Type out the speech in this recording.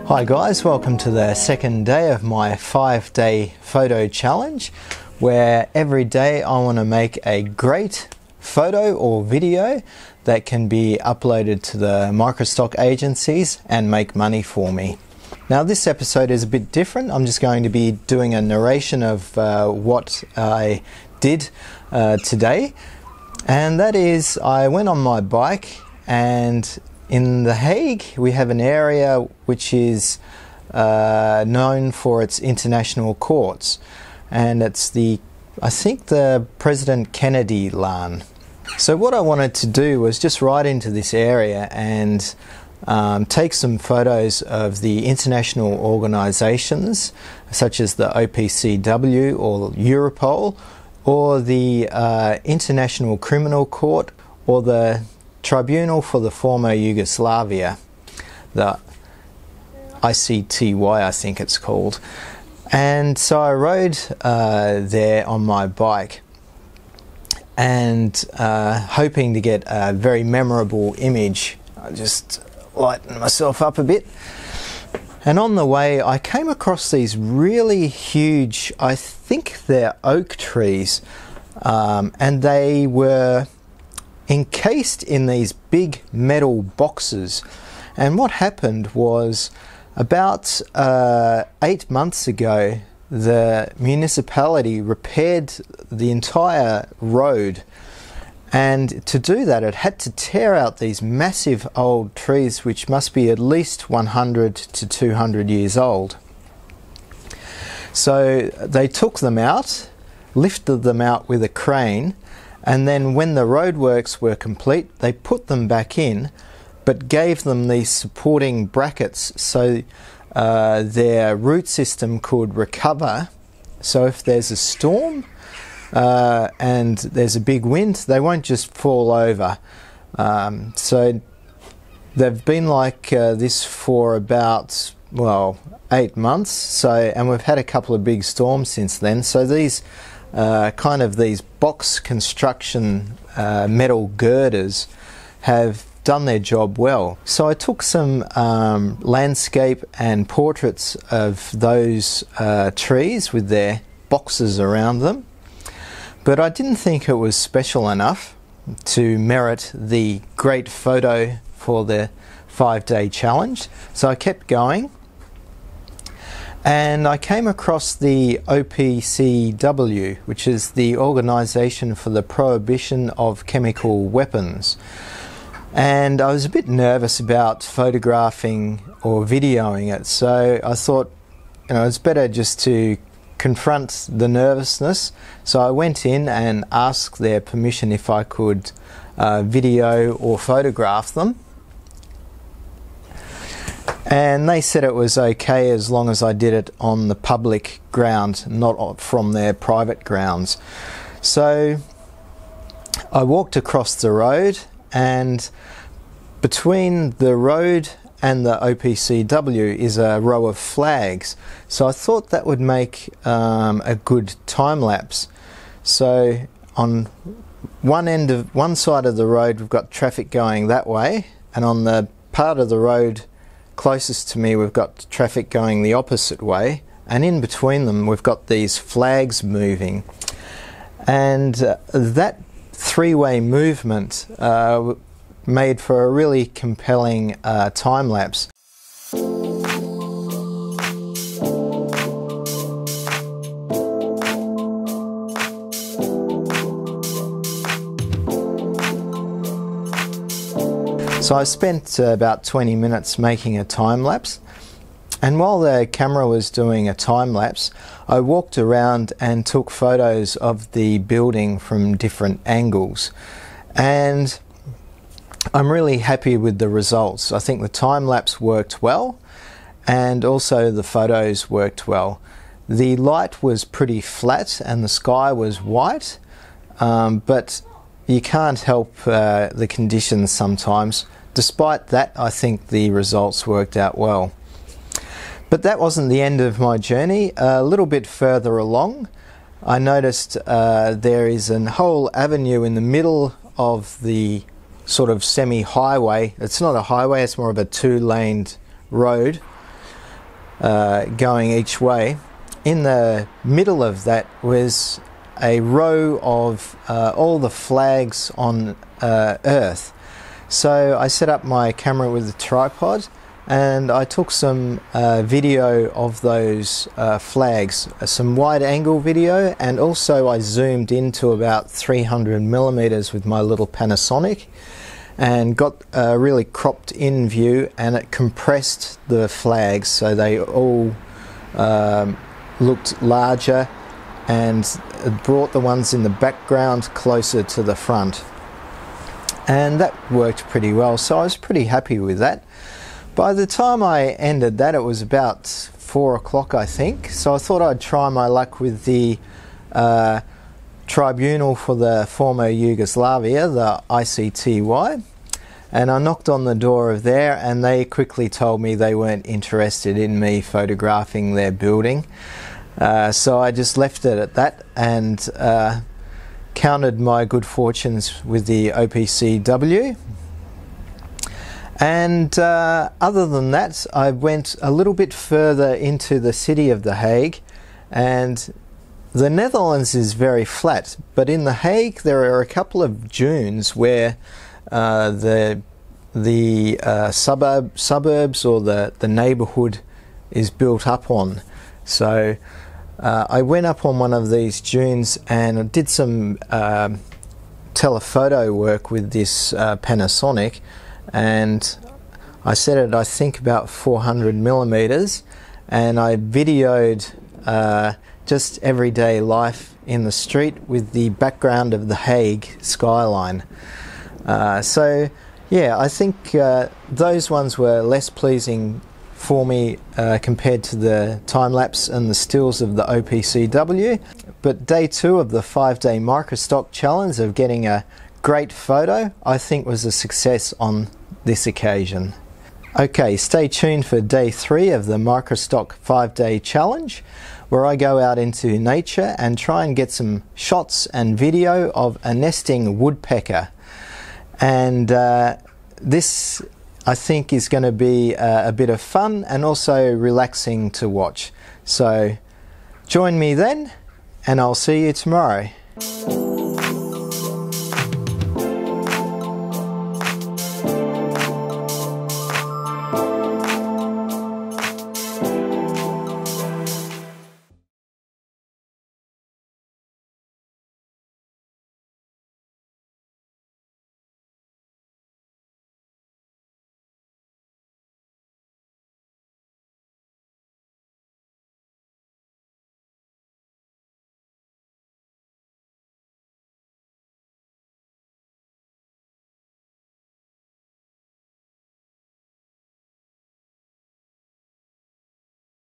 Hi guys, welcome to the second day of my 5-day photo challenge, where every day I want to make a great photo or video that can be uploaded to the microstock agencies and make money for me. Now this episode is a bit different. I'm just going to be doing a narration of what I did today, and that is I went on my bike, and in The Hague we have an area which is known for its international courts, and it's I think the President Kennedy Laan. So what I wanted to do was just ride into this area and take some photos of the international organisations such as the OPCW or Europol, or the International Criminal Court, or the Tribunal for the former Yugoslavia, the ICTY I think it's called. And so I rode there on my bike, and hoping to get a very memorable image. I just lightened myself up a bit, and on the way I came across these really huge, I think they're oak trees, and they were encased in these big metal boxes. And what happened was, about 8 months ago, the municipality repaired the entire road, and to do that it had to tear out these massive old trees which must be at least 100 to 200 years old. So they took them out, lifted them out with a crane, and then when the roadworks were complete they put them back in, but gave them these supporting brackets so their root system could recover. So if there's a storm and there's a big wind, they won't just fall over. So they've been like this for about, well, 8 months. And we've had a couple of big storms since then. So these these box construction metal girders have done their job well. So I took some landscape and portraits of those trees with their boxes around them, but I didn't think it was special enough to merit the great photo for the 5-day challenge. So I kept going, and I came across the OPCW, which is the Organisation for the Prohibition of Chemical Weapons. And I was a bit nervous about photographing or videoing it, so I thought, it's better just to confront the nervousness. So I went in and asked their permission if I could video or photograph them. And they said it was okay as long as I did it on the public ground, not from their private grounds. So I walked across the road, and between the road and the OPCW is a row of flags. So I thought that would make a good time lapse. So on one side of the road we've got traffic going that way, and on the part of the road closest to me we've got traffic going the opposite way, and in between them we've got these flags moving. And that three-way movement made for a really compelling time lapse. So I spent about 20 minutes making a time lapse, and while the camera was doing a time lapse I walked around and took photos of the building from different angles, and I'm really happy with the results. I think the time lapse worked well, and also the photos worked well. The light was pretty flat and the sky was white, but you can't help the conditions sometimes. Despite that, I think the results worked out well. But that wasn't the end of my journey. A little bit further along, I noticed there is a whole avenue in the middle of the sort of semi-highway. It's not a highway, it's more of a two-laned road going each way. In the middle of that was a row of all the flags on Earth. So I set up my camera with a tripod and I took some video of those flags, some wide angle video, and also I zoomed into about 300 millimeters with my little Panasonic and got a really cropped in view, and it compressed the flags so they all looked larger, and it brought the ones in the background closer to the front, and that worked pretty well, so I was pretty happy with that. By the time I ended that, it was about 4 o'clock, I think, so I thought I'd try my luck with the Tribunal for the Former Yugoslavia, the ICTY, and I knocked on the door of there, and they quickly told me they weren't interested in me photographing their building. So I just left it at that and counted my good fortunes with the OPCW. And other than that, I went a little bit further into the city of The Hague, and the Netherlands is very flat, but in The Hague there are a couple of dunes where the suburbs or the neighbourhood is built up on. So I went up on one of these dunes and did some telephoto work with this Panasonic, and I set it, I think, about 400 millimeters, and I videoed just everyday life in the street with the background of The Hague skyline. So yeah, I think those ones were less pleasing for me compared to the time-lapse and the stills of the OPCW. But day 2 of the 5-day microstock challenge of getting a great photo, I think, was a success on this occasion. Okay, stay tuned for day 3 of the microstock 5-day challenge, where I go out into nature and try and get some shots and video of a nesting woodpecker. And this, I think, is going to be a bit of fun and also relaxing to watch. So join me then, and I'll see you tomorrow.